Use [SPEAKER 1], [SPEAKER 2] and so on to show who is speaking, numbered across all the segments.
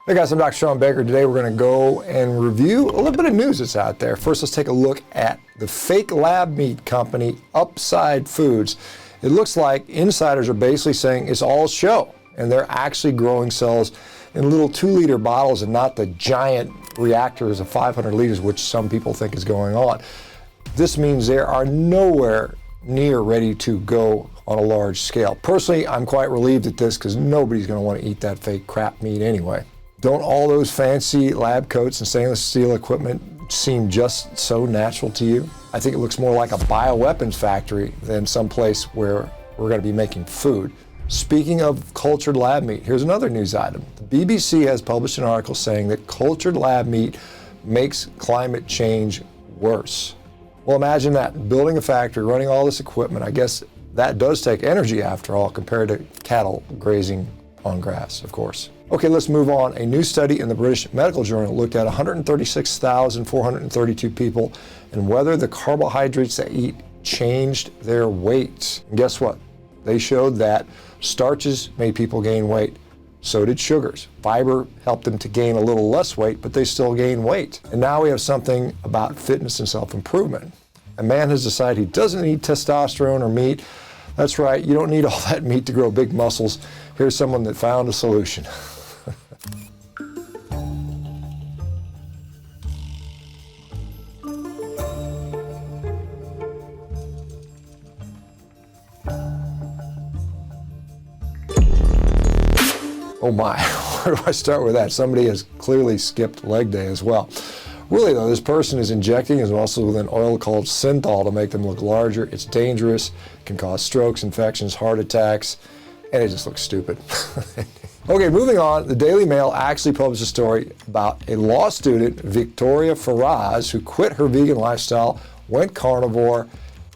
[SPEAKER 1] Hey guys, I'm Dr. Shawn Baker. Today we're going to go and review a little bit of news that's out there. First, let's take a look at the fake lab meat company, Upside Foods. It looks like insiders are basically saying it's all show, and they're actually growing cells in little 2-liter bottles and not the giant reactors of 500 liters, which some people think is going on. This means they are nowhere near ready to go on a large scale. Personally, I'm quite relieved at this because nobody's going to want to eat that fake crap meat anyway. Don't all those fancy lab coats and stainless steel equipment seem just so natural to you? I think it looks more like a bioweapons factory than someplace where we're going to be making food. Speaking of cultured lab meat, here's another news item. The BBC has published an article saying that cultured lab meat makes climate change worse. Well, imagine that, building a factory, running all this equipment. I guess that does take energy after all, compared to cattle grazing on grass, of course. Okay, let's move on. A new study in the British Medical Journal looked at 136,432 people and whether the carbohydrates they eat changed their weight. And guess what? They showed that starches made people gain weight. So did sugars. Fiber helped them to gain a little less weight, but they still gain weight. And now we have something about fitness and self-improvement. A man has decided he doesn't need testosterone or meat. That's right, you don't need all that meat to grow big muscles. Here's someone that found a solution. Oh my, where do I start with that? Somebody has clearly skipped leg day as well. Really though, this person is injecting his muscles with an oil called synthol to make them look larger. It's dangerous, can cause strokes, infections, heart attacks, and it just looks stupid. Okay, moving on, the Daily Mail actually published a story about a law student, Victoria Faraz, who quit her vegan lifestyle, went carnivore,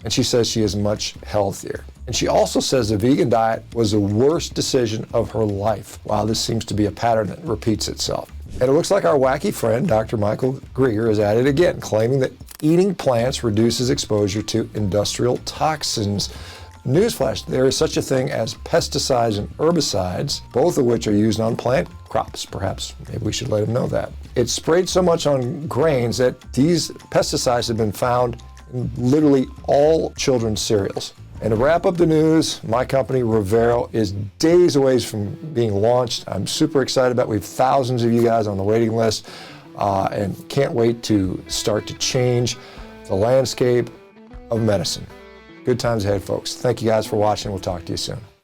[SPEAKER 1] and she says she is much healthier. And she also says the vegan diet was the worst decision of her life. Wow, this seems to be a pattern that repeats itself. And it looks like our wacky friend, Dr. Michael Greger, is at it again, claiming that eating plants reduces exposure to industrial toxins. Newsflash, there is such a thing as pesticides and herbicides, both of which are used on plant crops. Perhaps maybe we should let him know that. It's sprayed so much on grains that these pesticides have been found in literally all children's cereals. And to wrap up the news, my company, Revero, is days away from being launched. I'm super excited about it. We have thousands of you guys on the waiting list and can't wait to start to change the landscape of medicine. Good times ahead, folks. Thank you guys for watching. We'll talk to you soon.